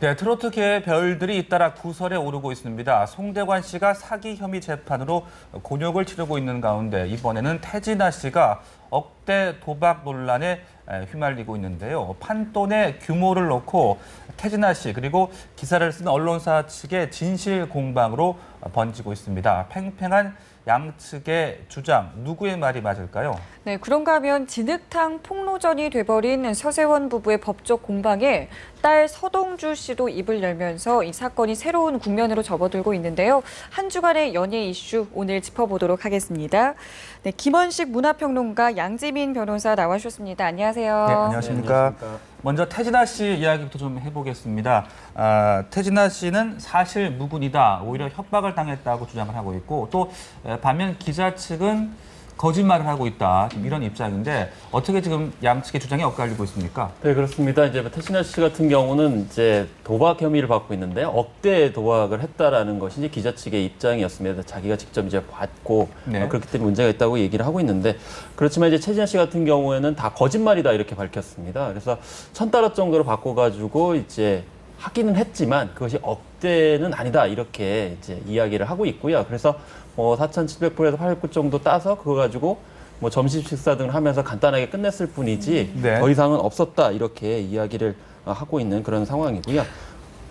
네, 트로트계의 별들이 잇따라 구설에 오르고 있습니다. 송대관 씨가 사기 혐의 재판으로 곤욕을 치르고 있는 가운데 이번에는 태진아 씨가 억대 도박 논란에 휘말리고 있는데요. 판돈의 규모를 놓고 태진아 씨 그리고 기사를 쓴 언론사 측의 진실 공방으로 번지고 있습니다. 팽팽한 양측의 주장, 누구의 말이 맞을까요? 네, 그런가 하면 진흙탕 폭로전이 돼버린 서세원 부부의 법적 공방에 딸 서동주 씨도 입을 열면서 이 사건이 새로운 국면으로 접어들고 있는데요. 한 주간의 연예 이슈 오늘 짚어보도록 하겠습니다. 네, 김원식 문화평론가 양지민 변호사 나와주셨습니다. 안녕하세요. 네, 안녕하십니까. 네, 안녕하십니까. 먼저 태진아 씨 이야기부터 좀 해보겠습니다. 태진아 씨는 사실 무근이다, 오히려 협박을 당했다고 주장을 하고 있고 또 반면 기자 측은 거짓말을 하고 있다, 이런 입장인데 어떻게 지금 양측의 주장이 엇갈리고 있습니까? 네, 그렇습니다. 이제 태진아 씨 같은 경우는 이제 도박 혐의를 받고 있는데 억대 도박을 했다라는 것이 이제 기자 측의 입장이었습니다. 자기가 직접 이제 받고 네. 그렇기 때문에 문제가 있다고 얘기를 하고 있는데 그렇지만 이제 태진아 씨 같은 경우에는 다 거짓말이다 이렇게 밝혔습니다. 그래서 1,000달러 정도로 바꿔가지고 이제 하기는 했지만 그것이 억대는 아니다 이렇게 이제 이야기를 하고 있고요. 그래서 4,700불에서 800불 정도 따서 그거 가지고 점심 식사 등을 하면서 간단하게 끝냈을 뿐이지 네. 더 이상은 없었다 이렇게 이야기를 하고 있는 그런 상황이고요.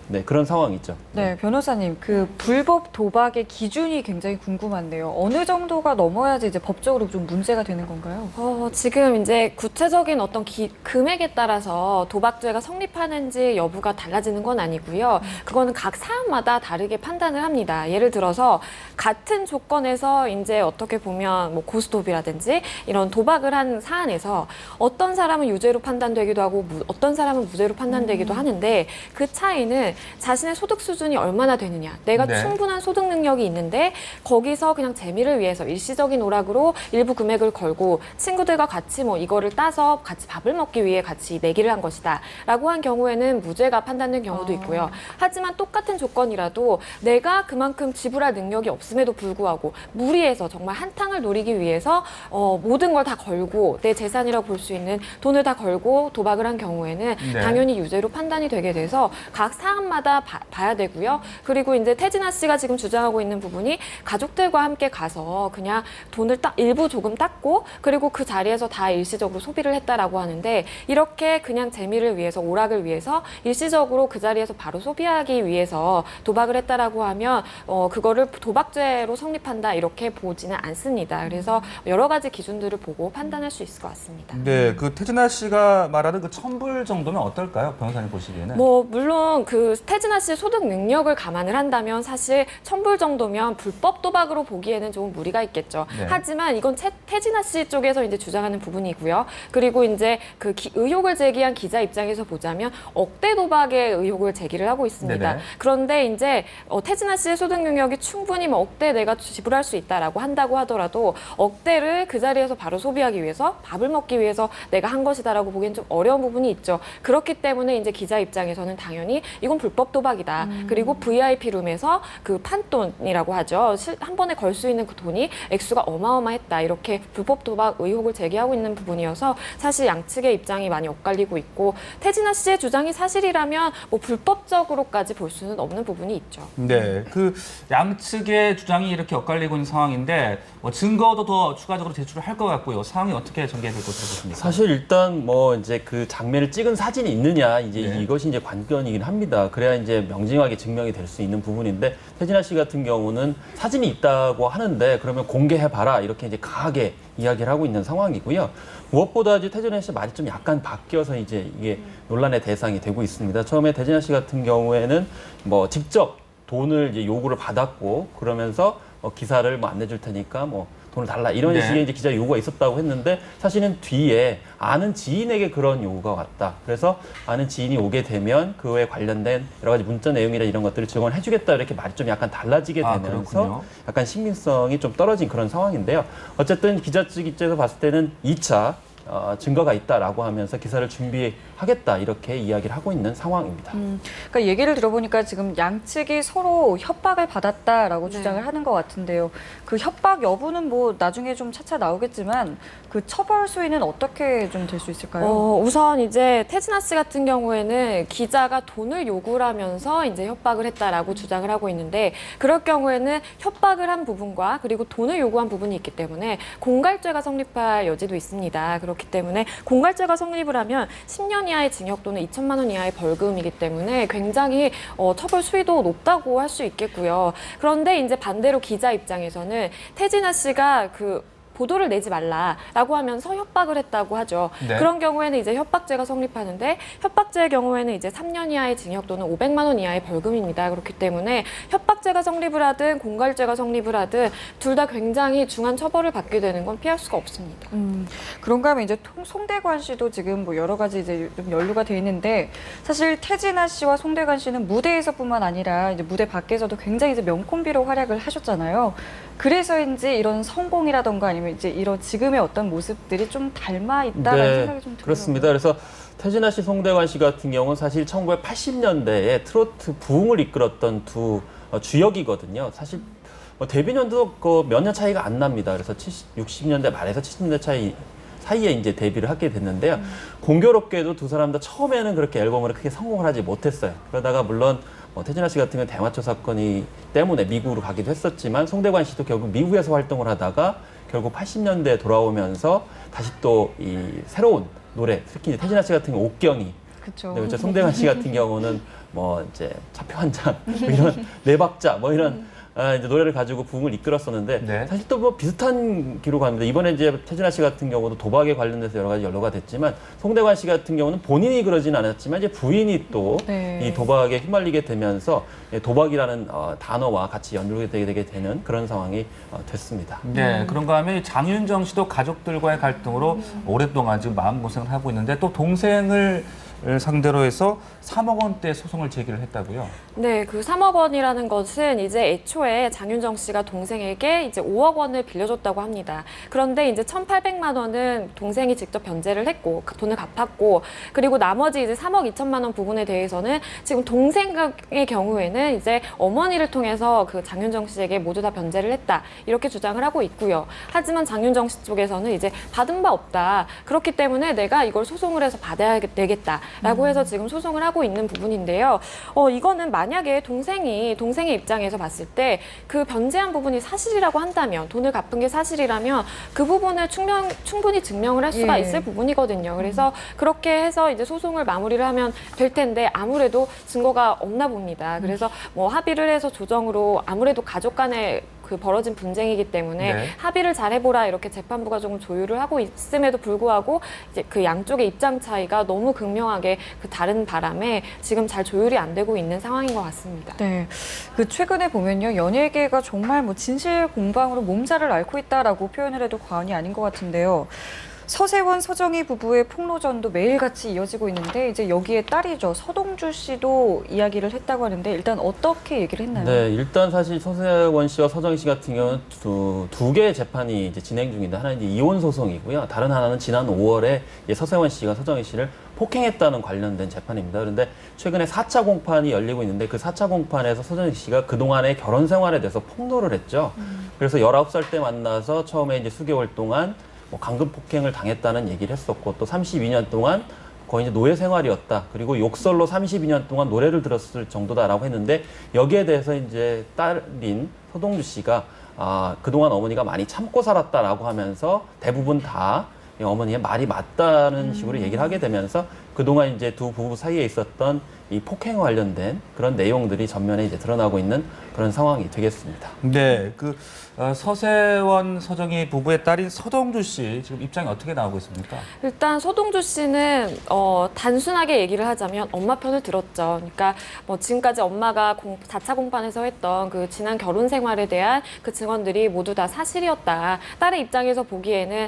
네, 그런 상황이죠. 네, 변호사님, 그 불법 도박의 기준이 굉장히 궁금한데요. 어느 정도가 넘어야지 이제 법적으로 좀 문제가 되는 건가요? 지금 이제 구체적인 어떤 금액에 따라서 도박죄가 성립하는지 여부가 달라지는 건 아니고요. 그거는 각 사안마다 다르게 판단을 합니다. 예를 들어서 같은 조건에서 이제 어떻게 보면 고스톱이라든지 이런 도박을 한 사안에서 어떤 사람은 유죄로 판단되기도 하고 어떤 사람은 무죄로 판단되기도 하는데 그 차이는 자신의 소득 수준이 얼마나 되느냐. 내가 네. 충분한 소득 능력이 있는데 거기서 그냥 재미를 위해서 일시적인 오락으로 일부 금액을 걸고 친구들과 같이 이거를 따서 같이 밥을 먹기 위해 같이 내기를 한 것이다 라고 한 경우에는 무죄가 판단된 경우도 있고요. 하지만 똑같은 조건이라도 내가 그만큼 지불할 능력이 없음에도 불구하고 무리해서 정말 한탕을 노리기 위해서 모든 걸 다 걸고 내 재산이라고 볼 수 있는 돈을 다 걸고 도박을 한 경우에는 네. 당연히 유죄로 판단이 되게 돼서 각 사안마다 봐야 되고요. 그리고 이제 태진아 씨가 지금 주장하고 있는 부분이 가족들과 함께 가서 그냥 돈을 일부 조금 땄고 그리고 그 자리에서 다 일시적으로 소비를 했다라고 하는데 이렇게 그냥 재미를 위해서 오락을 위해서 일시적으로 그 자리에서 바로 소비하기 위해서 도박을 했다라고 하면 그거를 도박죄로 성립한다 이렇게 보지는 않습니다. 그래서 여러 가지 기준들을 보고 판단할 수 있을 것 같습니다. 네, 그 태진아 씨가 말하는 그 1,000불 정도면 어떨까요? 변호사님 보시기에는. 물론 그 태진아 씨의 소득 능력을 감안을 한다면 사실 1,000불 정도면 불법 도박으로 보기에는 조금 무리가 있겠죠. 네. 하지만 이건 태진아 씨 쪽에서 이제 주장하는 부분이고요. 그리고 이제 그 의혹을 제기한 기자 입장에서 보자면 억대 도박의 의혹을 제기를 하고 있습니다. 네네. 그런데 이제 태진아 씨의 소득 능력이 충분히 억대 내가 지불할 수 있다라고 한다고 하더라도 억대를 그 자리에서 바로 소비하기 위해서 밥을 먹기 위해서 내가 한 것이다라고 보기엔 좀 어려운 부분이 있죠. 그렇기 때문에 이제 기자 입장에서는 당연히 이건 불법 도박이다. 그리고 VIP 룸에서 그 판돈이라고 하죠. 한 번에 걸 수 있는 그 돈이 액수가 어마어마했다. 이렇게 불법 도박 의혹을 제기하고 있는 부분이어서 사실 양측의 입장이 많이 엇갈리고 있고 태진아 씨의 주장이 사실이라면 불법적으로까지 볼 수는 없는 부분이 있죠. 네, 그 양측의 주장이 이렇게 엇갈리고 있는 상황인데 증거도 더 추가적으로 제출을 할 것 같고요. 상황이 어떻게 전개될 것으로 보십니까? 사실 일단 이제 그 장면을 찍은 사진이 있느냐 이제 네. 이것이 이제 관건이긴 합니다. 그래야 이제 명징하게 증명이 될 수 있는 부분인데 태진아 씨 같은 경우는 사진이 있다고 하는데 그러면 공개해 봐라 이렇게 이제 강하게 이야기를 하고 있는 상황이고요. 무엇보다 이제 태진아 씨 말이 좀 약간 바뀌어서 이제 이게 논란의 대상이 되고 있습니다. 처음에 태진아 씨 같은 경우에는 직접 돈을 이제 요구를 받았고 그러면서 기사를 안 내줄 테니까 돈을 달라 이런 네. 식의 이제 기자 요구가 있었다고 했는데 사실은 뒤에 아는 지인에게 그런 요구가 왔다. 그래서 아는 지인이 오게 되면 그에 관련된 여러 가지 문자 내용이나 이런 것들을 증언해 주겠다 이렇게 말이 좀 약간 달라지게 되면서 그렇군요. 약간 신빙성이 좀 떨어진 그런 상황인데요. 어쨌든 기자 측 입장에서 봤을 때는 2차 증거가 있다라고 하면서 기사를 준비해 하겠다 이렇게 이야기를 하고 있는 상황입니다. 그러니까 얘기를 들어보니까 지금 양측이 서로 협박을 받았다라고 네. 주장을 하는 것 같은데요. 그 협박 여부는 뭐 나중에 좀 차차 나오겠지만 그 처벌 수위는 어떻게 좀 될 수 있을까요? 우선 이제 태진아 씨 같은 경우에는 기자가 돈을 요구를 하면서 이제 협박을 했다라고 주장을 하고 있는데 그럴 경우에는 협박을 한 부분과 그리고 돈을 요구한 부분이 있기 때문에 공갈죄가 성립할 여지도 있습니다. 그렇기 때문에 공갈죄가 성립을 하면 10년 이하의 징역 또는 2천만 원 이하의 벌금이기 때문에 굉장히 처벌 수위도 높다고 할 수 있겠고요. 그런데 이제 반대로 기자 입장에서는 태진아 씨가 보도를 내지 말라라고 하면서 협박을 했다고 하죠. 네. 그런 경우에는 이제 협박죄가 성립하는데 협박죄의 경우에는 이제 3년 이하의 징역 또는 500만 원 이하의 벌금입니다. 그렇기 때문에 협박죄가 성립을 하든 공갈죄가 성립을 하든 둘 다 굉장히 중한 처벌을 받게 되는 건 피할 수가 없습니다. 그런가 하면 이제 송대관 씨도 지금 뭐 여러 가지 이제 좀 연루가 돼 있는데 사실 태진아 씨와 송대관 씨는 무대에서뿐만 아니라 이제 무대 밖에서도 굉장히 이제 명콤비로 활약을 하셨잖아요. 그래서인지 이런 성공이라던가 아니면 이제 이런 지금의 어떤 모습들이 좀 닮아 있다라는 생각이 좀 들어요. 그렇습니다. 그래서 태진아 씨, 송대관 씨 같은 경우는 사실 1980년대에 트로트 부흥을 이끌었던 두 주역이거든요. 사실 데뷔년도 몇 년 차이가 안 납니다. 그래서 60년대 말에서 70년대 사이에 이제 데뷔를 하게 됐는데요. 공교롭게도 두 사람 다 처음에는 그렇게 앨범으로 크게 성공을 하지 못했어요. 그러다가 물론 태진아 씨 같은 경우는 대마초 사건이 때문에 미국으로 가기도 했었지만 송대관 씨도 결국 미국에서 활동을 하다가 결국 80년대에 돌아오면서 다시 또 이 새로운 노래, 특히 이제 태진아 씨 같은 경우 옥경이, 그렇죠. 네, 그렇죠. 송대관 씨 같은 경우는 뭐 이제 차표 한 장, 뭐 이런 네 박자, 뭐 이런 이제 노래를 가지고 부흥을 이끌었었는데 네. 사실 또 뭐 비슷한 기록합니다. 이번에 이제 태진아 씨 같은 경우도 도박에 관련돼서 여러 가지 연루가 됐지만 송대관 씨 같은 경우는 본인이 그러진 않았지만 이제 부인이 또 이 네. 도박에 휘말리게 되면서 도박이라는 단어와 같이 연루되게 되는 그런 상황이 됐습니다. 네, 그런가 하면 장윤정 씨도 가족들과의 갈등으로 오랫동안 지금 마음고생을 하고 있는데 또 동생을 상대로 해서 3억 원대 소송을 제기를 했다고요? 네, 그 3억 원이라는 것은 이제 애초에 장윤정 씨가 동생에게 이제 5억 원을 빌려줬다고 합니다. 그런데 이제 1,800만 원은 동생이 직접 변제를 했고 그 돈을 갚았고 그리고 나머지 이제 3억 2천만 원 부분에 대해서는 지금 동생의 경우에는 이제 어머니를 통해서 그 장윤정 씨에게 모두 다 변제를 했다 이렇게 주장을 하고 있고요. 하지만 장윤정 씨 쪽에서는 이제 받은 바 없다. 그렇기 때문에 내가 이걸 소송을 해서 받아야 되겠다라고 해서 지금 소송을 하고 있는 부분인데요. 이거는 만약에 동생의 입장에서 봤을 때 그 변제한 부분이 사실이라고 한다면 돈을 갚은 게 사실이라면 그 부분을 충분히 증명을 할 수가 예. 있을 부분이거든요. 그래서 그렇게 해서 이제 소송을 마무리를 하면 될 텐데 아무래도 증거가 없나 봅니다. 그래서 뭐 합의를 해서 조정으로 아무래도 가족 간에 그 벌어진 분쟁이기 때문에 네. 합의를 잘 해보라 이렇게 재판부가 조금 조율을 하고 있음에도 불구하고 이제 그 양쪽의 입장 차이가 너무 극명하게 그 다른 바람에 지금 잘 조율이 안 되고 있는 상황인 것 같습니다. 네, 그 최근에 보면요 연예계가 정말 뭐 진실 공방으로 몸살을 앓고 있다라고 표현을 해도 과언이 아닌 것 같은데요. 서세원, 서정희 부부의 폭로전도 매일같이 이어지고 있는데 이제 여기에 딸이죠 서동주 씨도 이야기를 했다고 하는데 일단 어떻게 얘기를 했나요? 네, 일단 사실 서세원 씨와 서정희 씨 같은 경우는 두 개의 재판이 이제 진행 중인데 하나는 이제 이혼 소송이고요. 다른 하나는 지난 5월에 서세원 씨가 서정희 씨를 폭행했다는 관련된 재판입니다. 그런데 최근에 4차 공판이 열리고 있는데 그 4차 공판에서 서정희 씨가 그동안의 결혼 생활에 대해서 폭로를 했죠. 그래서 19살 때 만나서 처음에 이제 수개월 동안 강금 폭행을 당했다는 얘기를 했었고 또 32년 동안 거의 이제 노예 생활이었다. 그리고 욕설로 32년 동안 노래를 들었을 정도다라고 했는데 여기에 대해서 이제 딸인 서동주 씨가 그동안 어머니가 많이 참고 살았다라고 하면서 대부분 다 어머니의 말이 맞다는 식으로 얘기를 하게 되면서 그동안 이제 두 부부 사이에 있었던 이 폭행 관련된 그런 내용들이 전면에 이제 드러나고 있는 그런 상황이 되겠습니다. 네, 서세원, 서정희 부부의 딸인 서동주 씨 지금 입장이 어떻게 나오고 있습니까? 일단 서동주 씨는 단순하게 얘기를 하자면 엄마 편을 들었죠. 그러니까 뭐 지금까지 엄마가 4차 공판에서 했던 그 지난 결혼 생활에 대한 그 증언들이 모두 다 사실이었다. 딸의 입장에서 보기에는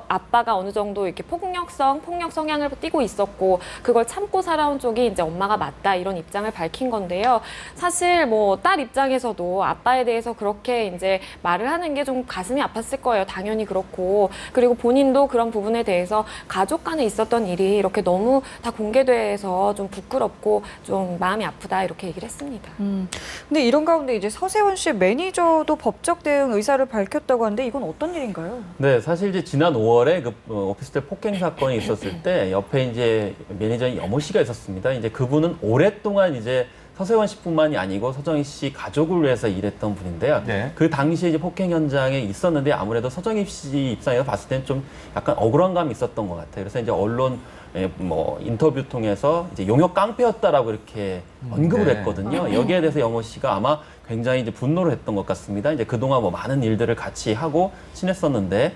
아빠가 어느 정도 이렇게 폭력 성향을 띠고 있었고 그걸 참고 살아온 쪽이 이제 이제 엄마가 맞다 이런 입장을 밝힌 건데요. 사실 뭐 딸 입장에서도 아빠에 대해서 그렇게 이제 말을 하는 게 좀 가슴이 아팠을 거예요. 당연히 그렇고. 그리고 본인도 그런 부분에 대해서 가족 간에 있었던 일이 이렇게 너무 다 공개돼서 좀 부끄럽고 좀 마음이 아프다 이렇게 얘기를 했습니다. 근데 이런 가운데 이제 서세원 씨의 매니저도 법적 대응 의사를 밝혔다고 하는데 이건 어떤 일인가요? 네, 사실 이제 지난 5월에 그 오피스텔 폭행 사건이 있었을 때 옆에 이제 매니저인 여모 씨가 있었습니다. 이제 그분은 오랫동안 이제 서세원 씨뿐만이 아니고 서정희 씨 가족을 위해서 일했던 분인데요. 네. 그 당시에 이제 폭행 현장에 있었는데 아무래도 서정희 씨 입장에서 봤을 때는 좀 약간 억울한 감이 있었던 것 같아요. 그래서 이제 언론 뭐 인터뷰 통해서 이제 용역 깡패였다라고 이렇게 언급을 네. 했거든요. 여기에 대해서 여모 씨가 아마 굉장히 이제 분노를 했던 것 같습니다. 이제 그동안 뭐 많은 일들을 같이 하고 친했었는데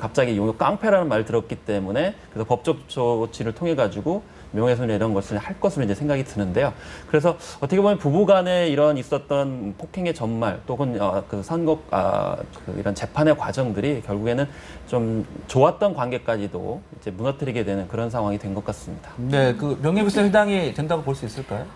갑자기 용역 깡패라는 말 들었기 때문에 그래서 법적 조치를 통해 가지고 명예훼손 이런 것을 할 것으로 이제 생각이 드는데요. 그래서 어떻게 보면 부부간에 이런 있었던 폭행의 전말 또는 그 선거 그 이런 재판의 과정들이 결국에는 좀 좋았던 관계까지도 이제 무너뜨리게 되는 그런 상황이 된 것 같습니다. 네, 그 명예훼손 해당이 된다고 볼 수 있을까요?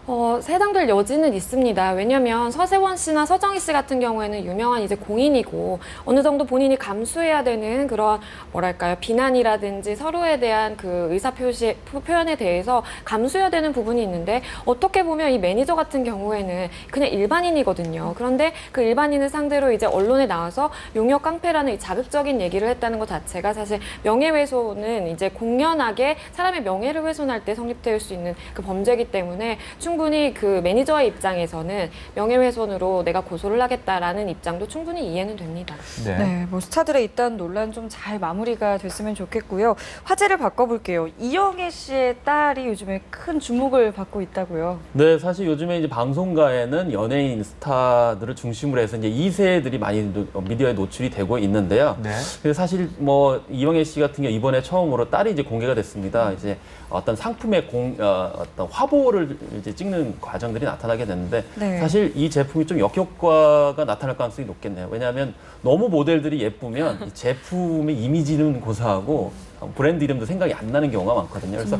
해당될 여지는 있습니다. 왜냐하면 서세원 씨나 서정희 씨 같은 경우에는 유명한 이제 공인이고 어느 정도 본인이 감수해야 되는 그런 뭐랄까요 비난이라든지 서로에 대한 그 의사 표현에 대해서 감수해야 되는 부분이 있는데 어떻게 보면 이 매니저 같은 경우에는 그냥 일반인이거든요. 그런데 그 일반인을 상대로 이제 언론에 나와서 용역 깡패라는 이 자극적인 얘기를 했다는 것 자체가 사실 명예훼손은 이제 공연하게 사람의 명예를 훼손할 때 성립될 수 있는 그 범죄이기 때문에 충분히 그 매니저의 입장에서는 명예훼손으로 내가 고소를 하겠다라는 입장도 충분히 이해는 됩니다. 네. 네, 뭐 스타들의 이딴 논란 좀 잘 마무리가 됐으면 좋겠고요. 화제를 바꿔볼게요. 이영애 씨의 딸이 요즘에 큰 주목을 받고 있다고요. 네, 사실 요즘에 이제 방송가에는 연예인 스타들을 중심으로 해서 이제 2세들이 많이 미디어에 노출이 되고 있는데요. 네. 그래서 사실 뭐 이영애 씨 같은 경우 이번에 처음으로 딸이 이제 공개가 됐습니다. 이제 어떤 상품의 어떤 화보를 이제 찍는 과정들이 나타나게 됐는데 네. 사실 이 제품이 좀 역효과가 나타날 가능성이 높겠네요. 왜냐하면 너무 모델들이 예쁘면 이 제품의 이미지는 고사하고 브랜드 이름도 생각이 안 나는 경우가 많거든요. 그래서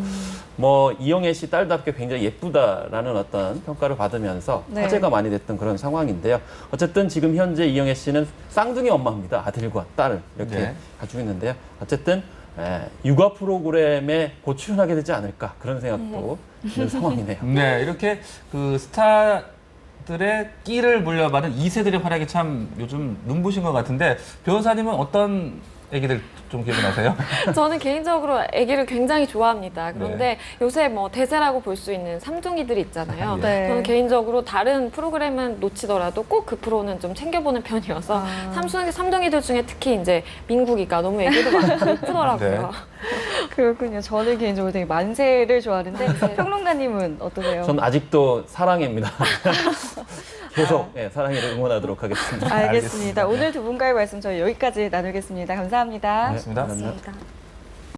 뭐 이영애 씨 딸답게 굉장히 예쁘다라는 어떤 평가를 받으면서 네. 화제가 많이 됐던 그런 상황인데요. 어쨌든 지금 현재 이영애 씨는 쌍둥이 엄마입니다. 아들과 딸을 이렇게 네. 가지고 있는데요. 어쨌든 육아 프로그램에 곧 출연하게 되지 않을까 그런 생각도 드는 상황이네요. 네, 이렇게 그 스타들의 끼를 물려받은 2세들의 활약이 참 요즘 눈부신 것 같은데 변호사님은 어떤 얘기들 좀 기억이 나세요? 저는 개인적으로 아기를 굉장히 좋아합니다. 그런데 요새 뭐 대세라고 볼 수 있는 삼둥이들이 있잖아요. 네. 저는 개인적으로 다른 프로그램은 놓치더라도 꼭 그 프로는 좀 챙겨보는 편이어서 삼둥이들 중에 특히 이제 민국이가 너무 애기도 많고 예쁘더라고요. 그렇군요. 저는 개인적으로 되게 만세를 좋아하는데 평론가님은 어떠세요? 전 아직도 사랑입니다. 계속 사랑이를 응원하도록 하겠습니다. 알겠습니다. 오늘 두 분과의 말씀 저희 여기까지 나누겠습니다. 감사합니다. 고맙습니다. 감사합니다.